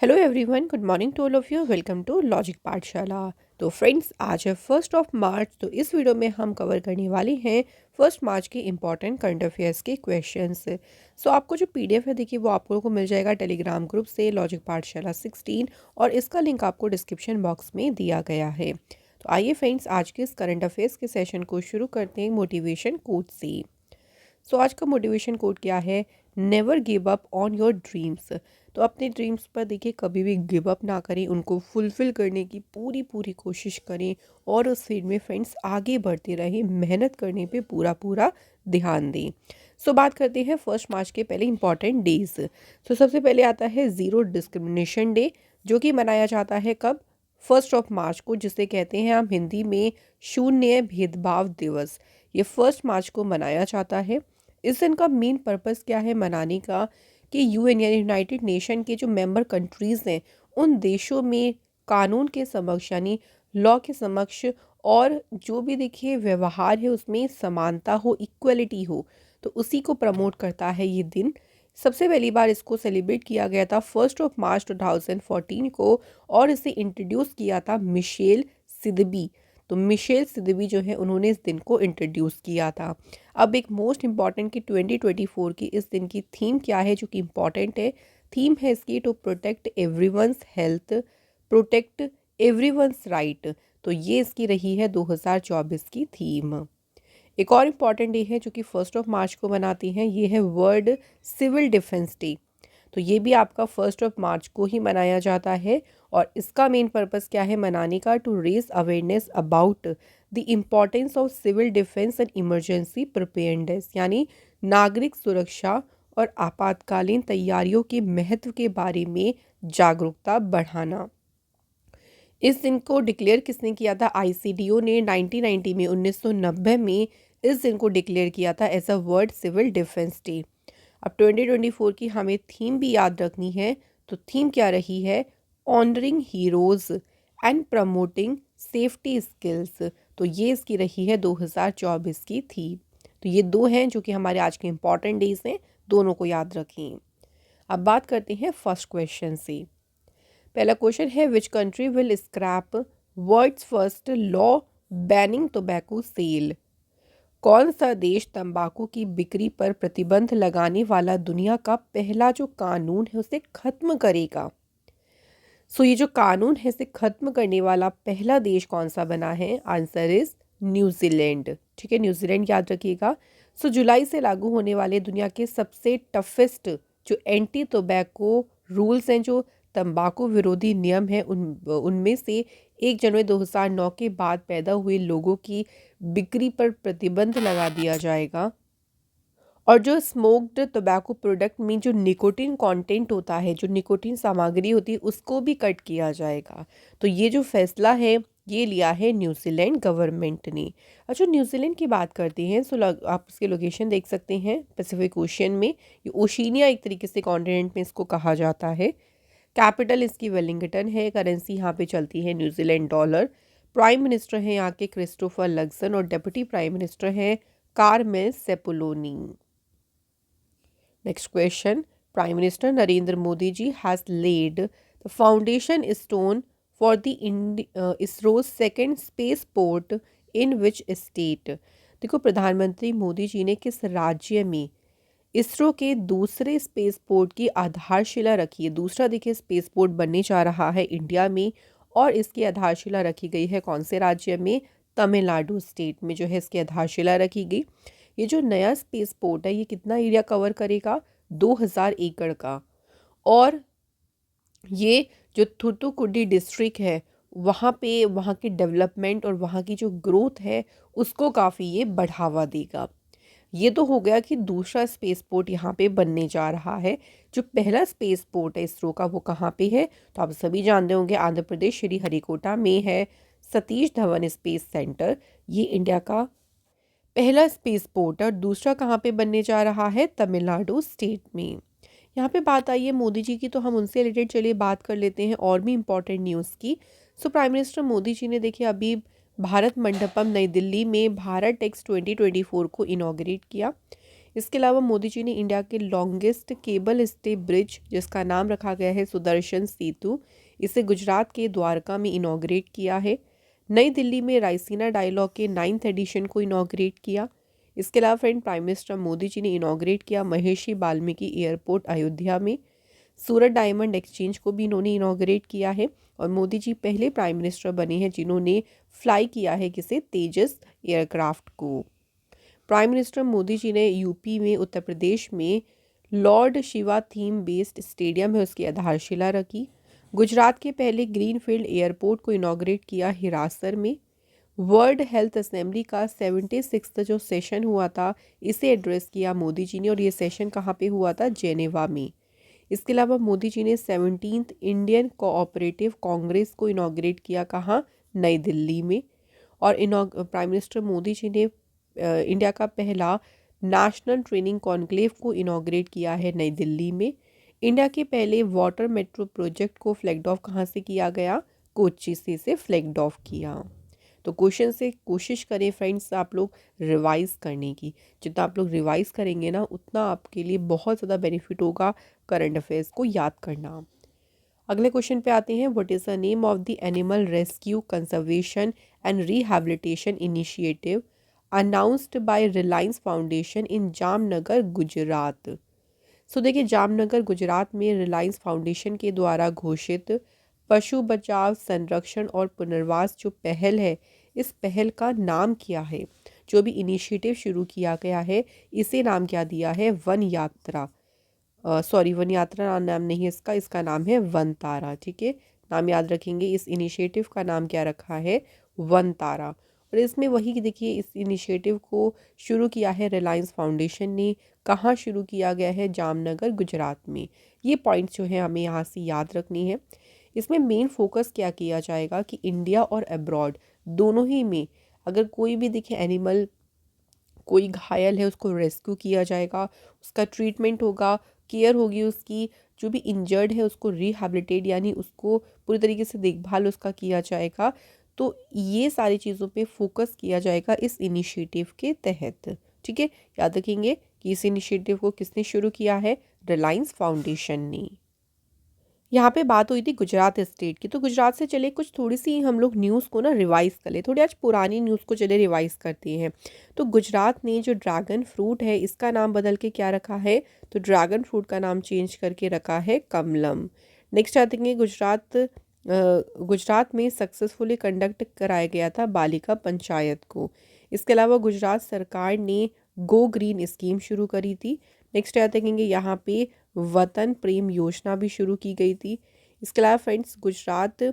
Hello everyone, good morning to all of you. Welcome to logic Pathshala. तो friends, आज है 1 मार्च। तो इस वीडियो में हम कवर करने वाले हैं 1 मार्च के इंपॉर्टेंट करंट अफेयर्स के क्वेश्चंस। सो आपको जो पीडीएफ है, देखिए वो आप लोगों को मिल जाएगा टेलीग्राम ग्रुप से, लॉजिक पाठशाला 16, और इसका लिंक आपको डिस्क्रिप्शन बॉक्स में दिया गया है। तो आइए फ्रेंड्स, आज के इस करंट अफेयर्स के सेशन को शुरू करते हैं मोटिवेशन कोट से। सो आज का मोटिवेशन कोट क्या है? Never give up on your dreams. तो अपने ड्रीम्स पर देखिए कभी भी गिव अप ना करें, उनको फुलफ़िल करने की पूरी पूरी कोशिश करें और उस फील्ड में फ्रेंड्स आगे बढ़ते रहें, मेहनत करने पे पूरा पूरा ध्यान दें। सो बात करते हैं 1 मार्च के पहले इंपॉर्टेंट डेज। तो सबसे पहले आता है ज़ीरो डिस्क्रिमिनेशन डे, जो कि मनाया जाता है कब? 1 मार्च को, जिसे कहते हैं हम हिंदी में शून्य भेदभाव दिवस। ये 1 मार्च को मनाया जाता है। इस दिन का मेन पर्पस क्या है मनाने का? कि यूएन यानी यूनाइटेड नेशन के जो मेंबर कंट्रीज़ हैं, उन देशों में कानून के समक्ष यानी लॉ के समक्ष और जो भी देखिए व्यवहार है उसमें समानता हो, इक्वलिटी हो, तो उसी को प्रमोट करता है ये दिन। सबसे पहली बार इसको सेलिब्रेट किया गया था 1 मार्च 2014 को, और इसे इंट्रोड्यूस किया था मिशेल सिदबी। तो मिशेल सिदबी जो है, उन्होंने इस दिन को इंट्रोड्यूस किया था। अब एक मोस्ट इम्पॉर्टेंट कि 2024 की इस दिन की थीम क्या है, जो कि इम्पॉर्टेंट है। थीम है इसकी to protect everyone's health, protect everyone's right. तो ये इसकी रही है 2024 की थीम। एक और इम्पॉर्टेंट डे है जो कि 1 मार्च को मनाते हैं, ये है वर्ल्ड सिविल डिफेंस डे। तो ये भी आपका 1 मार्च को ही मनाया जाता है, और इसका मेन पर्पस क्या है मनाने का? To raise awareness about the importance of civil defence and emergency preparedness, यानी नागरिक सुरक्षा और आपातकालीन तैयारियों के महत्व के बारे में जागरूकता बढ़ाना। इस दिन को डिक्लेयर किसने किया था? आईसीडीओ ने 1990 में, 1990 में इस दिन को डिक्लेयर किया था as a world civil defence day. अब 2024 की हमें थीम भी याद रखनी है। तो थीम क्या रही है? Honouring heroes and promoting safety skills. तो ये इसकी रही है 2024 की थीम। तो ये दो हैं जो कि हमारे आज के इंपॉर्टेंट डेज हैं, दोनों को याद रखें। अब बात करते हैं फर्स्ट क्वेश्चन से। पहला क्वेश्चन है, which country will scrap world's first law banning tobacco sale? कौन सा देश तंबाकू की बिक्री पर प्रतिबंध लगाने वाला दुनिया का पहला जो कानून है उसे खत्म करेगा? सो ये जो कानून है इसे खत्म करने वाला पहला देश कौन सा बना है? Answer is New Zealand. ठीक है, न्यूजीलैंड याद रखिएगा। सो जुलाई से लागू होने वाले दुनिया के सबसे टफेस्ट जो एंटी टोबैको रूल्स हैं, जो तंबाकू विरोधी नियम है, उनमें से 1 जनवरी 2009 के बाद पैदा हुए लोगों की बिक्री पर प्रतिबंध लगा दिया जाएगा। और जो स्मोक्ड टोबैको प्रोडक्ट में जो निकोटिन कंटेंट होता है, जो निकोटिन सामग्री होती है, उसको भी कट किया जाएगा। तो ये जो फैसला है ये लिया है न्यूजीलैंड गवर्नमेंट ने। अच्छा, न्यूजीलैंड की बात करते हैं। आप इसके लोकेशन देख सकते हैं पैसिफिक ओशियन में। ये ओशिनिया एक तरीके से कॉन्टिनेंट में इसको कहा जाता है। कैपिटल इसकी वेलिंगटन है। करेंसी यहाँ पे चलती है न्यूजीलैंड डॉलर। प्राइम मिनिस्टर हैं यहाँ के क्रिस्टोफर लग्सन, और डेप्यूटी प्राइम मिनिस्टर हैं caramel सेपुलोनी। Next question. Prime Minister Narendra Modi ji has laid the foundation stone for the ISRO's second spaceport in which state? देखो, प्रधानमंत्री मोदी जी ने किस राज्य में इसरो के दूसरे स्पेसपोर्ट की आधारशिला रखी है? दूसरा देखिए स्पेसपोर्ट बनने जा रहा है इंडिया में, और इसकी आधारशिला रखी गई है कौन से राज्य में? तमिलनाडु स्टेट में जो है इसकी आधारशिला रखी गई। ये जो नया स्पेस पोर्ट है ये कितना एरिया कवर करेगा? 2000 एकड़ का। और ये जो थूथुकुडी डिस्ट्रिक्ट है, वहाँ पे वहाँ की डेवलपमेंट और वहाँ की जो ग्रोथ है उसको काफ़ी ये बढ़ावा देगा। ये तो हो गया कि दूसरा स्पेस पोर्ट यहाँ पे बनने जा रहा है। जो पहला स्पेस पोर्ट है इसरो का, वो कहाँ पे है? तो आप सभी जानते होंगे, आंध्र प्रदेश श्री हरिकोटा में है सतीश धवन स्पेस सेंटर। ये इंडिया का पहला स्पेस पोर्ट है, और दूसरा कहाँ पे बनने जा रहा है? तमिलनाडु स्टेट में। यहाँ पे बात आई है मोदी जी की, तो हम उनसे रिलेटेड चलिए बात कर लेते हैं और भी इम्पोर्टेंट न्यूज़ की। So prime minister Modi ji ने देखिए अभी भारत मंडपम नई दिल्ली में भारत टेक्स 2024 को इनॉग्रेट किया। इसके अलावा मोदी जी ने इंडिया के लॉन्गेस्ट केबल स्टे ब्रिज जिसका नाम रखा गया है सुदर्शन सेतु, इसे गुजरात के द्वारका में इनॉग्रेट किया है। नई दिल्ली में रायसीना डायलॉग के 9th एडिशन को इनॉग्रेट किया। इसके अलावा friend prime minister Modi ji ने इनॉग्रेट किया महर्षि वाल्मीकि एयरपोर्ट अयोध्या में। सूरत डायमंड एक्सचेंज को भी इन्होंने इनॉग्रेट किया है और मोदी जी पहले प्राइम मिनिस्टर बने हैं जिन्होंने फ्लाई किया है किसे, तेजस एयरक्राफ्ट को। प्राइम मिनिस्टर मोदी जी ने यूपी में, उत्तर प्रदेश में Lord Shiva theme based stadium है उसकी आधारशिला रखी। गुजरात के पहले ग्रीनफील्ड एयरपोर्ट को इनॉग्रेट किया हिरासर में। वर्ल्ड हेल्थ असेंबली का 76वां जो सेशन हुआ था इसे एड्रेस किया मोदी जी ने और ये सेशन कहाँ पे हुआ था, जेनेवा में। इसके अलावा मोदी जी ने 17th इंडियन कोऑपरेटिव कांग्रेस को इनॉग्रेट किया कहाँ, नई दिल्ली में। और प्राइम मिनिस्टर मोदी जी ने इंडिया का पहला नेशनल ट्रेनिंग कॉन्क्लेव को इनॉग्रेट किया है नई दिल्ली में। इंडिया के पहले वाटर मेट्रो प्रोजेक्ट को फ्लैग्ड ऑफ कहाँ से किया गया, कोच्चि से इसे फ्लैग्ड ऑफ किया। तो क्वेश्चन से कोशिश करें फ्रेंड्स आप लोग रिवाइज करने की, जितना आप लोग रिवाइज करेंगे ना उतना आपके लिए बहुत ज़्यादा बेनिफिट होगा करंट अफेयर्स को याद करना। अगले क्वेश्चन पे आते हैं, what is the name of the animal rescue conservation and rehabilitation initiative announced by Reliance foundation in Jamnagar Gujarat. So देखिए, जामनगर गुजरात में रिलायंस फाउंडेशन के द्वारा घोषित पशु बचाव, संरक्षण और पुनर्वास जो पहल है, इस पहल का नाम क्या है? जो भी इनिशिएटिव शुरू किया गया है इसे नाम क्या दिया है, वन यात्रा। वन यात्रा नाम नहीं है इसका, इसका नाम है वन तारा। ठीक है, नाम याद रखेंगे, इस इनिशिएटिव का नाम क्या रखा है, वन तारा। और इसमें वही देखिए, इस इनिशिएटिव को शुरू किया है रिलायंस फाउंडेशन ने। कहाँ शुरू किया गया है, जामनगर गुजरात में। ये पॉइंट्स जो है हमें यहाँ से याद रखनी है। इसमें मेन फोकस क्या किया जाएगा कि इंडिया और अब्रॉड दोनों ही में अगर कोई भी देखिए एनिमल, कोई घायल है उसको रेस्क्यू किया जाएगा, उसका ट्रीटमेंट होगा, केयर होगी उसकी। जो भी इंजर्ड है उसको रिहैबिलिटेट यानी उसको पूरी तरीके से देखभाल उसका किया जाएगा। तो ये सारी चीज़ों पे फोकस किया जाएगा इस इनिशिएटिव के तहत। ठीक है, याद रखेंगे कि इस इनिशिएटिव को किसने शुरू किया है, रिलायंस फाउंडेशन ने। यहाँ पे बात हुई थी गुजरात स्टेट की, तो गुजरात से चले कुछ थोड़ी सी हम लोग न्यूज़ को ना रिवाइज़ कर ले, थोड़ी आज पुरानी न्यूज़ को चले रिवाइज़ करते हैं। तो गुजरात ने जो ड्रैगन फ्रूट है इसका नाम बदल के क्या रखा है, तो ड्रैगन फ्रूट का नाम चेंज करके रखा है कमलम। नेक्स्ट आते हैं गुजरात में सक्सेसफुली कंडक्ट कराया गया था बालिका पंचायत को। इसके अलावा गुजरात सरकार ने गो ग्रीन स्कीम शुरू करी थी। नेक्स्ट आते हैं यहाँ पे वतन प्रेम योजना भी शुरू की गई थी। इसके अलावा friends, Gujarat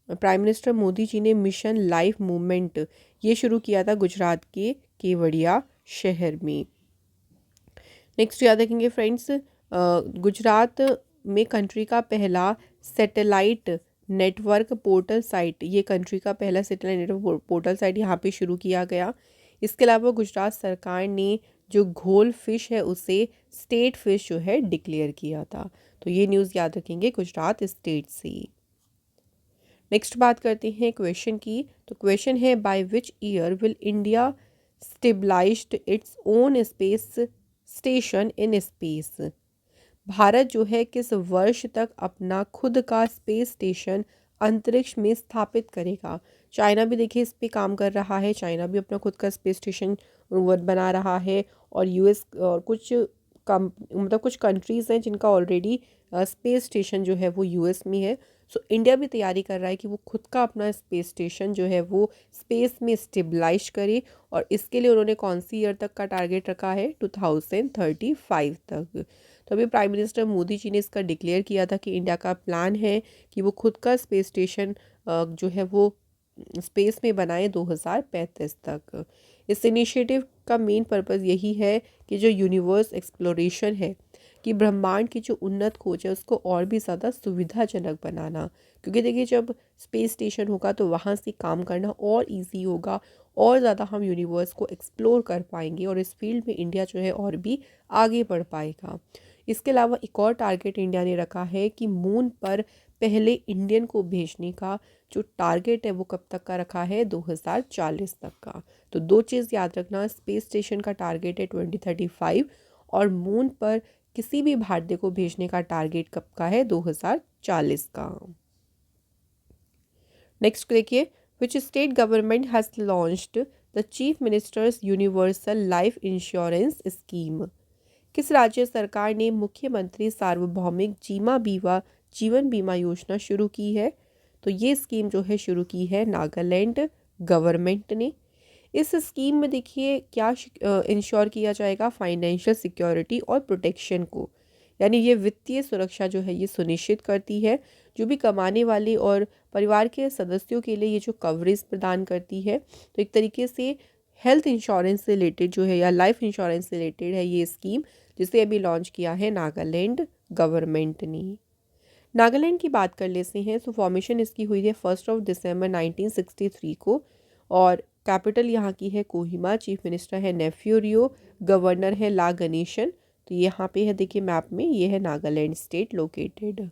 prime minister Modi ji ने मिशन लाइफ मूवमेंट ये शुरू किया था गुजरात के केवड़िया शहर में। नेक्स्ट याद रखेंगे फ्रेंड्स, गुजरात में कंट्री का पहला सैटेलाइट नेटवर्क पोर्टल साइट, ये कंट्री का पहला सैटेलाइट नेटवर्क पोर्टल साइट यहाँ पे शुरू किया गया। इसके अलावा गुजरात सरकार ने जो घोल फिश है उसे स्टेट फिश जो है डिक्लेयर किया था। तो ये न्यूज़ याद रखेंगे गुजरात स्टेट से। नेक्स्ट बात करते हैं क्वेश्चन की। तो क्वेश्चन है, by which year will India stabilized its own space station in space. Bharat जो है किस वर्ष तक अपना खुद का स्पेस स्टेशन अंतरिक्ष में स्थापित करेगा। चाइना भी देखिए इस पे काम कर रहा है, चाइना भी अपना खुद का स्पेस स्टेशन बना रहा है। और यूएस और कुछ कंट्रीज़ हैं जिनका ऑलरेडी स्पेस स्टेशन जो है वो यूएस में है। सो इंडिया भी तैयारी कर रहा है कि वो खुद का अपना स्पेस स्टेशन जो है वो स्पेस में स्टेबलाइज करे। और इसके लिए उन्होंने कौन सी ईयर तक का टारगेट रखा है, 2035 तक। तो अभी प्राइम मिनिस्टर मोदी जी ने इसका डिक्लेयर किया था कि इंडिया का प्लान है कि वो खुद का स्पेस स्टेशन जो है वो स्पेस में बनाए 2035 तक। इस इनिशिएटिव का मेन पर्पस यही है कि जो यूनिवर्स एक्सप्लोरेशन है, कि ब्रह्मांड की जो उन्नत खोज है उसको और भी ज़्यादा सुविधाजनक बनाना। क्योंकि देखिए जब स्पेस स्टेशन होगा तो वहाँ से काम करना और इजी होगा, और ज़्यादा हम यूनिवर्स को एक्सप्लोर कर पाएंगे और इस फील्ड में इंडिया जो है और भी आगे बढ़ पाएगा। इसके अलावा एक और टारगेट इंडिया ने रखा है कि मून पर पहले इंडियन को भेजने का जो टारगेट है वो कब तक का रखा है, 2040 तक का। तो दो चीज़ याद रखना, स्पेस स्टेशन का टारगेट है 2035 और मून पर किसी भी भारतीय को भेजने का टारगेट कब का है, 2040 का। नेक्स्ट देखिए, which state government has launched the chief ministers universal life insurance scheme. किस राज्य सरकार ने मुख्यमंत्री सार्वभौमिक जीवन बीमा योजना शुरू की है? तो ये स्कीम जो है शुरू की है नागालैंड गवर्नमेंट ने। इस स्कीम में देखिए क्या इंश्योर किया जाएगा, फाइनेंशियल सिक्योरिटी और प्रोटेक्शन को, यानी ये वित्तीय सुरक्षा जो है ये सुनिश्चित करती है। जो भी कमाने वाले और परिवार के सदस्यों के लिए ये जो कवरेज प्रदान करती है, तो एक तरीके से हेल्थ इंश्योरेंस से रिलेटेड जो है या लाइफ इंश्योरेंस से रिलेटेड है ये स्कीम, जिसे अभी लॉन्च किया है नागालैंड गवर्नमेंट ने। नागालैंड की बात कर लेते हैं। तो फॉर्मेशन इसकी हुई है 1 दिसंबर 1963 को और कैपिटल यहाँ की है कोहिमा, चीफ मिनिस्टर है नेफ्यू रियो, गवर्नर है ला गणेशन। तो यहाँ पे है देखिए मैप में, ये है नागालैंड स्टेट लोकेटेड।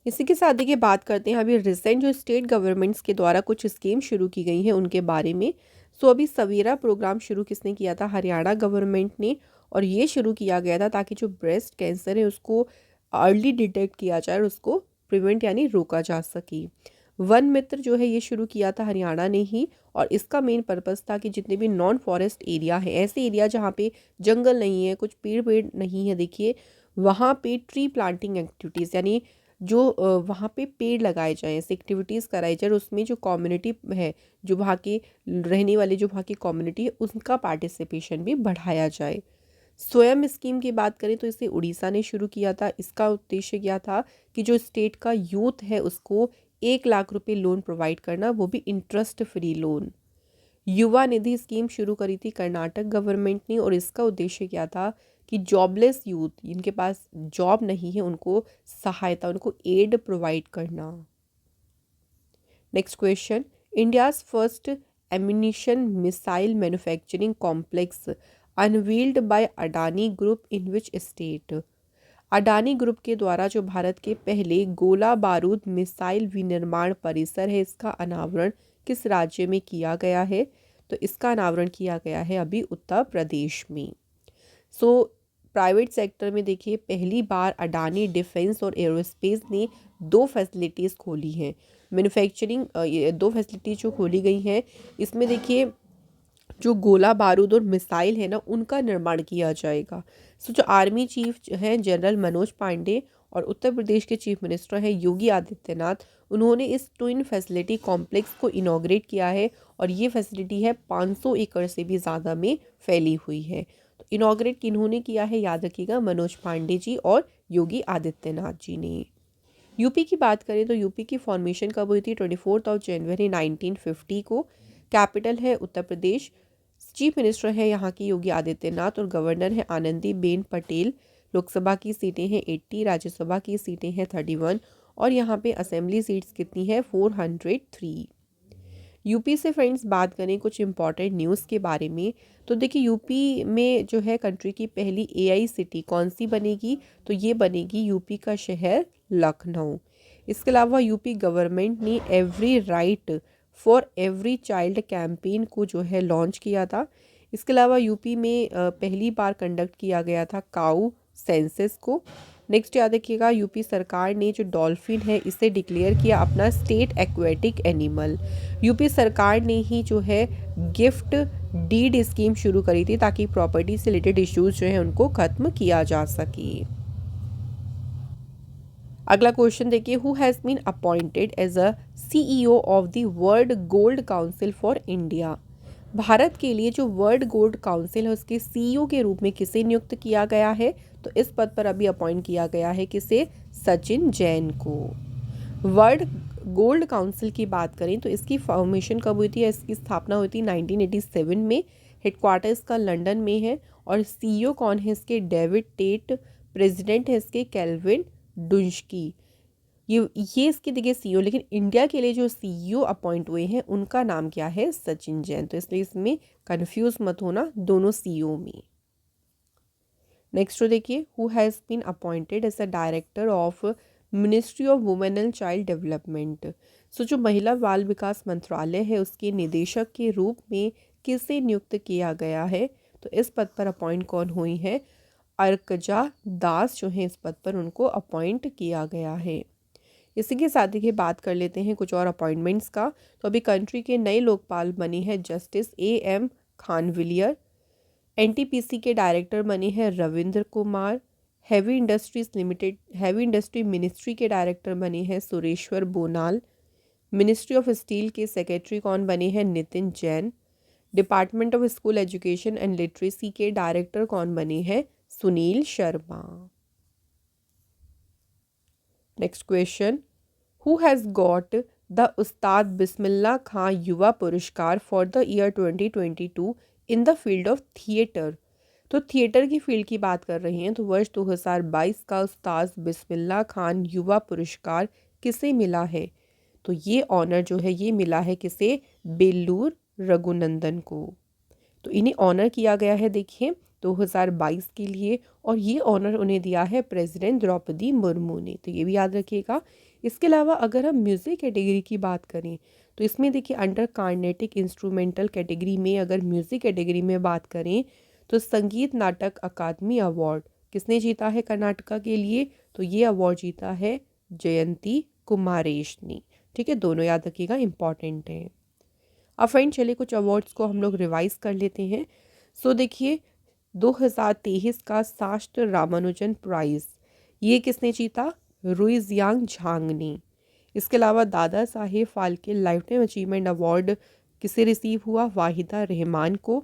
इसी के साथ देखिए बात करते हैं अभी रिसेंट जो स्टेट गवर्नमेंट्स के द्वारा कुछ स्कीम शुरू की गई हैं उनके बारे में। सो अभी सवेरा प्रोग्राम शुरू किसने किया था, हरियाणा गवर्नमेंट ने। और ये शुरू किया गया था ताकि जो ब्रेस्ट कैंसर है उसको अर्ली डिटेक्ट किया जाए और उसको प्रिवेंट यानी रोका जा सके। वन मित्र जो है ये शुरू किया था हरियाणा ने ही, और इसका मेन पर्पस था कि जितने भी नॉन फॉरेस्ट एरिया है, ऐसे एरिया जहाँ पे जंगल नहीं है, कुछ पेड़ नहीं है, देखिए वहाँ पे ट्री प्लांटिंग एक्टिविटीज़ यानी जो वहाँ पे पेड़ लगाए जाएँ, ऐसी एक्टिविटीज़ कराई जाए, और उसमें जो कम्युनिटी है, जो वहाँ के रहने वाले जो वहाँ की कम्युनिटी है, उनका पार्टिसिपेशन भी बढ़ाया जाए। स्वयं स्कीम की बात करें तो इसे उड़ीसा ने शुरू किया था। इसका उद्देश्य क्या था कि जो स्टेट का यूथ है उसको 1 लाख रुपए लोन प्रोवाइड करना, वो भी इंटरेस्ट फ्री लोन। युवा निधि स्कीम शुरू करी थी कर्नाटक गवर्नमेंट ने, और इसका उद्देश्य क्या था कि जॉबलेस यूथ, जिनके पास जॉब नहीं है, उनको सहायता, उनको एड प्रोवाइड करना। Next question, India's first ammunition missile manufacturing complex unveiled by Adani group in which state. Adani group के द्वारा जो भारत के पहले गोला बारूद मिसाइल विनिर्माण परिसर है, इसका अनावरण किस राज्य में किया गया है? तो इसका अनावरण किया गया है अभी उत्तर प्रदेश में। सो प्राइवेट सेक्टर में देखिए पहली बार अडानी डिफेंस और एरोस्पेस ने 2 फैसिलिटीज़ खोली हैं मैन्युफैक्चरिंग। 2 फैसिलिटीज़ जो खोली गई हैं, इसमें देखिए जो गोला बारूद और मिसाइल है ना, उनका निर्माण किया जाएगा। सो जो आर्मी चीफ हैं जनरल मनोज पांडे और उत्तर प्रदेश के चीफ मिनिस्टर हैं योगी आदित्यनाथ, उन्होंने इस ट्विन फैसिलिटी कॉम्प्लेक्स को इनॉग्रेट किया है, और ये फैसिलिटी है 500 एकड़ से भी ज़्यादा में फैली हुई है। तो इनॉग्रेट किन्होंने किया है, याद रखिएगा, मनोज पांडे जी और योगी आदित्यनाथ जी ने। यूपी की बात करें तो यूपी की फॉर्मेशन कब हुई थी, 24 जनवरी 1950 को। कैपिटल है उत्तर प्रदेश, चीफ मिनिस्टर है यहाँ की योगी आदित्यनाथ और गवर्नर है आनंदी बेन पटेल। लोकसभा की सीटें हैं 80, राज्यसभा की सीटें हैं 31, और यहाँ पे असेंबली सीट्स कितनी है, 403। यूपी से फ्रेंड्स बात करें कुछ इंपॉर्टेंट न्यूज़ के बारे में, तो देखिए यूपी में जो है कंट्री की पहली एआई सिटी कौन सी बनेगी, तो ये बनेगी यूपी का शहर लखनऊ। इसके अलावा यूपी गवर्नमेंट ने every right for every child campaign को जो है लॉन्च किया था। इसके अलावा यूपी में पहली बार कंडक्ट किया गया था काऊ सेंसस को। नेक्स्ट याद रखिएगा, यूपी सरकार ने जो डॉल्फिन है इसे डिक्लेयर किया अपना स्टेट एक्वेटिक एनिमल। यूपी सरकार ने ही जो है गिफ्ट डीड स्कीम शुरू करी थी ताकि प्रॉपर्टी से रिलेटेड इश्यूज जो है उनको खत्म किया जा सके। अगला क्वेश्चन देखिए, who has been appointed as a CEO of the World Gold Council for India. Bharat के लिए जो वर्ल्ड गोल्ड काउंसिल है उसके सीईओ के रूप में किसे नियुक्त किया गया है, तो इस पद पर अभी अपॉइंट किया गया है किसे, सचिन जैन को। वर्ल्ड गोल्ड काउंसिल की बात करें तो इसकी फॉर्मेशन कब हुई थी, इसकी स्थापना हुई थी 1987 में। हेडक्वार्टर इसका लंदन में है, और सीईओ कौन है इसके, डेविड टेट। प्रेसिडेंट है इसके केल्विन डुंस्की। ये इसके देखिए सीईओ, लेकिन इंडिया के लिए जो सीईओ अपॉइंट हुए हैं उनका नाम क्या है, सचिन जैन। तो इसलिए इसमें कंफ्यूज मत होना दोनों सीईओ में। नेक्स्ट तो देखिए, who has been appointed as a director of ministry of women and child development. So जो महिला बाल विकास मंत्रालय है उसके निदेशक के रूप में किसे नियुक्त किया गया है? तो इस पद पर अपॉइंट कौन हुई है? अर्कजा दास जो है इस पद पर उनको अपॉइंट किया गया है। इसी के साथ ही बात कर लेते हैं कुछ और अपॉइंटमेंट्स का। तो अभी कंट्री के नए लोकपाल बनी है जस्टिस AM खानविलियर। NTPC के डायरेक्टर बने हैं Ravindra Kumar. Heavy industry ministry के डायरेक्टर बने हैं Sureshwar Bonalu. Ministry of steel के सेक्रेटरी कौन बने हैं? Nitin Jain. Department of school education and literacy के डायरेक्टर कौन बने हैं? Sunil Sharma. Next question, who has got the उस्ताद बिस्मिल्लाह खां युवा पुरस्कार for the year 2022 in the field of theatre? तो थिएटर की फील्ड की बात कर रही हैं तो वर्ष 2022 का उस्ताद बिस्मिल्लाह खान युवा पुरस्कार किसे मिला है? तो ये ऑनर जो है ये मिला है किसे? बेल्लूर रघुनंदन को। तो इन्हें ऑनर किया गया है देखिए 2022 के लिए, और ये ऑनर उन्हें दिया है प्रेसिडेंट द्रौपदी मुर्मू ने, तो ये भी याद रखिएगा। इसके अलावा अगर हम म्यूज़िक कैटेगरी की बात करें तो इसमें देखिए अंडर कार्नेटिक इंस्ट्रूमेंटल कैटेगरी में अगर म्यूज़िक कैटेगरी में बात करें तो संगीत नाटक अकादमी अवार्ड किसने जीता है कर्नाटका के लिए? तो ये अवार्ड जीता है जयंती कुमारेश ने। ठीक है, दोनों याद रखिएगा, इंपॉर्टेंट है। अब फ्रेंड चलिए कुछ अवार्ड्स को हम लोग रिवाइज कर लेते हैं। सो देखिए 2023 का शास्त्र रामानुजन प्राइज़ ये किसने जीता? रुइजियांग झांग ने। इसके अलावा Dada Saheb Phalke life time achievement award किसे रिसीव हुआ? वाहिदा रहमान को।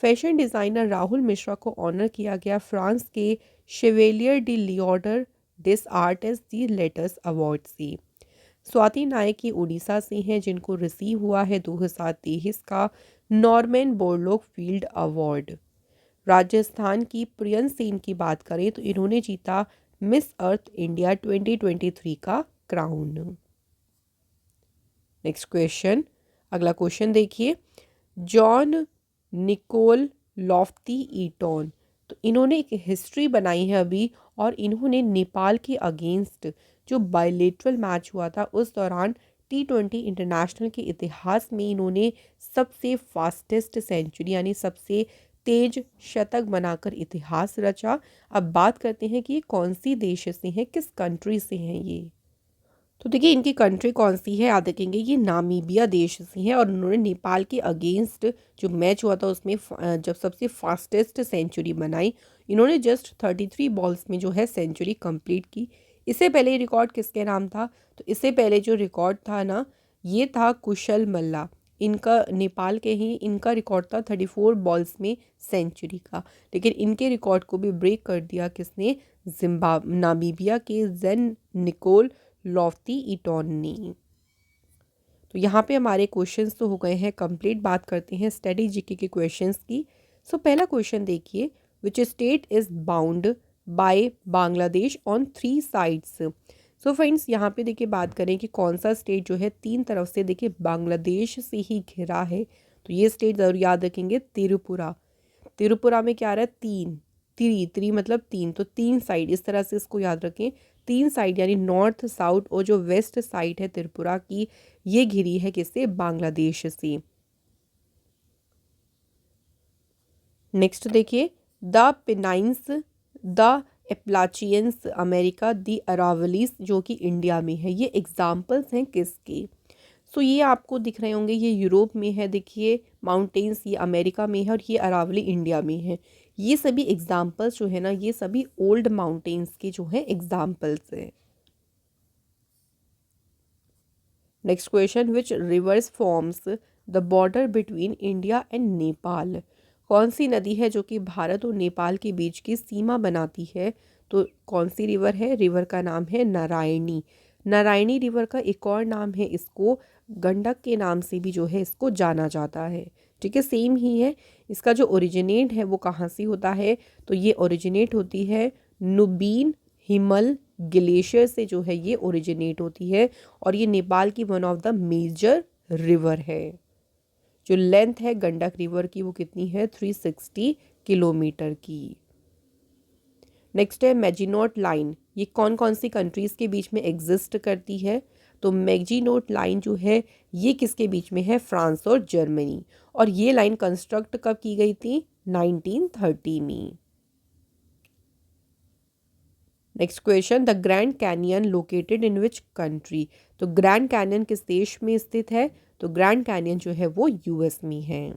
फैशन डिज़ाइनर राहुल मिश्रा को ऑनर किया गया फ्रांस के Chevalier de l'Ordre des Arts des Lettres award से। स्वाति नायक की उड़ीसा से हैं जिनको रिसीव हुआ है 2023 का Norman Borlaug field award. Rajasthan की प्रियन सेन की बात करें तो इन्होंने जीता मिस अर्थ इंडिया 2023 का क्राउन। नेक्स्ट क्वेश्चन, अगला क्वेश्चन देखिए, जॉन निकोल लॉफ्टी ईटॉन, तो इन्होंने एक हिस्ट्री बनाई है अभी, और इन्होंने नेपाल के अगेंस्ट जो बायलेटरल मैच हुआ था उस दौरान T20 इंटरनेशनल के इतिहास में इन्होंने सबसे फास्टेस्ट सेंचुरी यानी सबसे तेज शतक बनाकर इतिहास रचा। अब बात करते हैं कि ये कौन सी देश से हैं, किस कंट्री से हैं ये? तो देखिए इनकी कंट्री कौन सी है, याद रखेंगे ये नामीबिया देश से हैं, और उन्होंने नेपाल के अगेंस्ट जो मैच हुआ था उसमें जब सबसे फास्टेस्ट सेंचुरी बनाई, इन्होंने जस्ट 33 बॉल्स में जो है सेंचुरी कंप्लीट की। इससे पहले रिकॉर्ड किसके नाम था? तो इससे पहले जो रिकॉर्ड था ना ये था कुशल मल्ला, इनका नेपाल के ही इनका रिकॉर्ड था 34 बॉल्स में सेंचुरी का, लेकिन इनके रिकॉर्ड को भी ब्रेक कर दिया किसने? नामीबिया के जेन निकोल लॉफ्टी ईटॉन ने। तो यहाँ पे हमारे क्वेश्चंस तो हो गए हैं कंप्लीट। बात करते हैं स्टडी जीके के क्वेश्चंस की। सो पहला क्वेश्चन देखिए, which state is bound by Bangladesh on 3 sides? So friends यहाँ पे देखिए बात करें कि कौन सा स्टेट जो है 3 तरफ से देखिए बांग्लादेश से ही घिरा है, तो ये स्टेट ज़रूर याद रखेंगे, त्रिपुरा। त्रिपुरा में क्या आ रहा है? 3, त्री मतलब 3, तो 3 साइड, इस तरह से इसको याद रखें। 3 साइड यानी नॉर्थ साउथ और जो वेस्ट साइड है त्रिपुरा की ये घिरी है किससे? बांग्लादेश से। नेक्स्ट देखिए, the Pennines, the Appalachians America, the Aravallis जो कि इंडिया में है, ये एग्जाम्पल्स हैं किसके? सो ये आपको दिख रहे होंगे, ये यूरोप में है देखिए माउंटेन्स, ये अमेरिका में है, और ये अरावली इंडिया में है। ये सभी एग्जाम्पल्स जो है ना ये सभी ओल्ड माउंटेन्स के जो है एग्जाम्पल्स हैं। Next question, which reverse forms the border between India and Nepal? कौन सी नदी है जो कि भारत और नेपाल के बीच की सीमा बनाती है? तो कौन सी रिवर है? रिवर का नाम है नारायणी। नारायणी रिवर का एक और नाम है इसको गंडक के नाम से भी जो है इसको जाना जाता है। ठीक है, सेम ही है। इसका जो ओरिजिनेट है वो कहाँ से होता है? तो ये ओरिजिनेट होती है नुबीन हिमल ग्लेशियर से जो है ये ओरिजिनेट होती है, और ये नेपाल की one of the major river है। जो लेंथ है गंडक रिवर की वो कितनी है? 360 किलोमीटर की। नेक्स्ट है मैजिनोट लाइन, ये कौन कौन सी कंट्रीज़ के बीच में एग्जिस्ट करती है? तो मैजिनोट लाइन जो है ये किसके बीच में है? फ्रांस और जर्मनी। और ये लाइन कंस्ट्रक्ट कब की गई थी? 1930 में। Next question, the grand canyon located in which country? तो ग्रैंड कैनियन किस देश में स्थित है? तो ग्रैंड कैनियन जो है वो यूएस में है।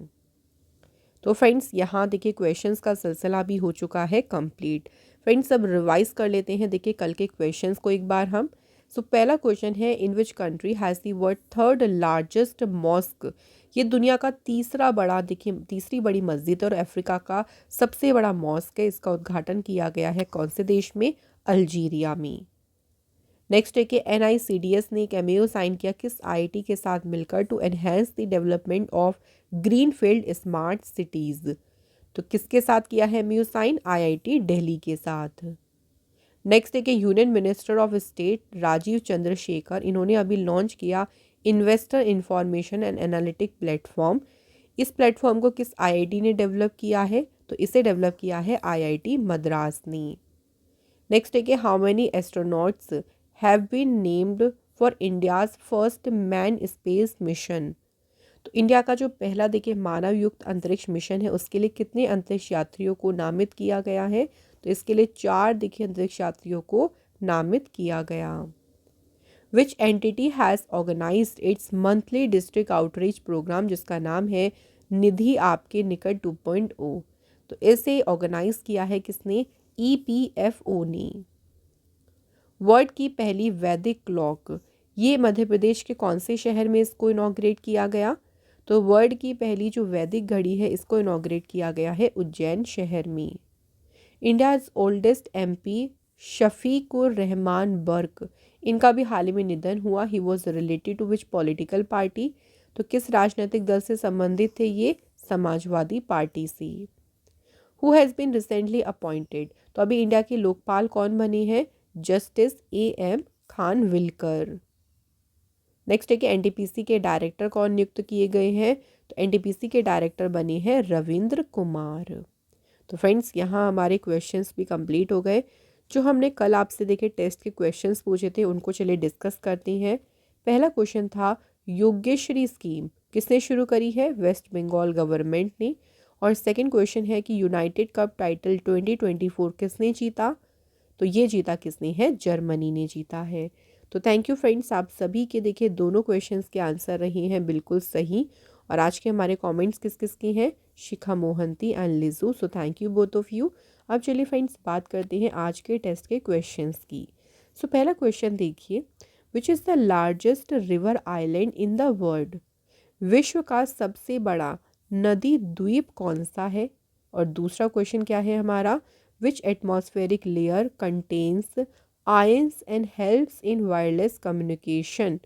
तो फ्रेंड्स यहाँ देखिए क्वेश्चंस का सिलसिला भी हो चुका है कंप्लीट। फ्रेंड्स अब रिवाइज कर लेते हैं देखिए कल के क्वेश्चंस को एक बार हम। सो पहला क्वेश्चन है, in which country has the world third largest mosque? ये दुनिया का तीसरा बड़ा, देखिए तीसरी बड़ी मस्जिद और अफ्रीका का सबसे बड़ा मॉस्क है। इसका उद्घाटन किया गया है कौन से देश में? अल्जीरिया में। नेक्स्ट है कि NICDS ने एक MOU साइन किया किस IIT के साथ मिलकर to enhance the development of greenfield smart cities? तो किसके साथ किया है MOU साइन? IIT दिल्ली के साथ। नेक्स्ट है कि union minister of state Rajeev Chandrasekhar, इन्होंने अभी लॉन्च किया investor information and analytic platform. इस प्लेटफॉर्म को किस IIT ने डेवलप किया है? तो इसे डेवलप किया है IIT मद्रास ने। नेक्स्ट है कि how many astronauts have been named for India's first man space mission? तो इंडिया का जो पहला देखिए मानव युक्त अंतरिक्ष मिशन है उसके लिए कितने अंतरिक्ष यात्रियों को नामित किया गया है? तो इसके लिए 4 देखिए अंतरिक्ष यात्रियों को नामित किया गया। Which entity has organised its monthly district outreach programme, जिसका नाम है निधि आपके निकट 2.0? तो इसे ऑर्गेनाइज किया है किसने? EPFO ने। वर्ल्ड की पहली वैदिक क्लॉक, ये मध्य प्रदेश के कौन से शहर में इसको इनॉग्रेट किया गया? तो वर्ल्ड की पहली जो वैदिक घड़ी है इसको इनॉग्रेट किया गया है उज्जैन शहर में। India's oldest MP Shafiqur Rahman Barq, इनका भी हाल ही में निधन हुआ। He was related to which political party? तो किस राजनीतिक दल से संबंधित थे ये? समाजवादी पार्टी से। Who has been recently appointed, तो अभी इंडिया के लोकपाल कौन बने हैं? Justice AM Khanwilkar. नेक्स्ट है कि NTPC के डायरेक्टर कौन नियुक्त किए गए हैं? तो NTPC के डायरेक्टर बने हैं रविंद्र कुमार। तो फ्रेंड्स यहाँ हमारे क्वेश्चंस भी कंप्लीट हो गए। जो हमने कल आपसे देखे टेस्ट के क्वेश्चंस पूछे थे उनको चलिए डिस्कस करते हैं। पहला क्वेश्चन था, योग्यश्री स्कीम किसने शुरू करी है? वेस्ट बंगाल गवर्नमेंट ने। और सेकंड क्वेश्चन है कि यूनाइटेड कप टाइटल 2024 किसने जीता? तो ये जीता किसने है? जर्मनी ने जीता है। तो थैंक यू फ्रेंड्स, आप सभी के देखिए दोनों क्वेश्चंस के आंसर रहे हैं बिल्कुल सही। और आज के हमारे कमेंट्स किस किस के हैं? Shikha Mohanty and Liju. So thank you both of you. अब चलिए फ्रेंड्स बात करते हैं आज के टेस्ट के क्वेश्चंस की। सो पहला क्वेश्चन देखिए, which is the largest river island in the world? विश्व का सबसे बड़ा नदी द्वीप कौन सा है? और दूसरा क्वेश्चन क्या है हमारा? Which atmospheric layer contains ions and helps in wireless communication?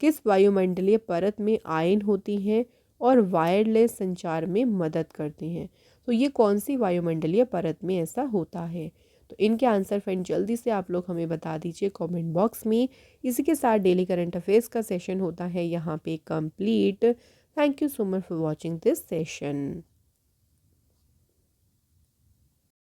किस वायुमंडलीय परत में आयन होती हैं और वायरलेस संचार में मदद करते हैं? तो ये कौन सी वायुमंडलीय परत में ऐसा होता है? तो इनके आंसर फ्रेंड जल्दी से आप लोग हमें बता दीजिए कमेंट बॉक्स में। इसी के साथ डेली करंट अफेयर्स का सेशन होता है यहाँ पे complete. Thank you so much for watching this session.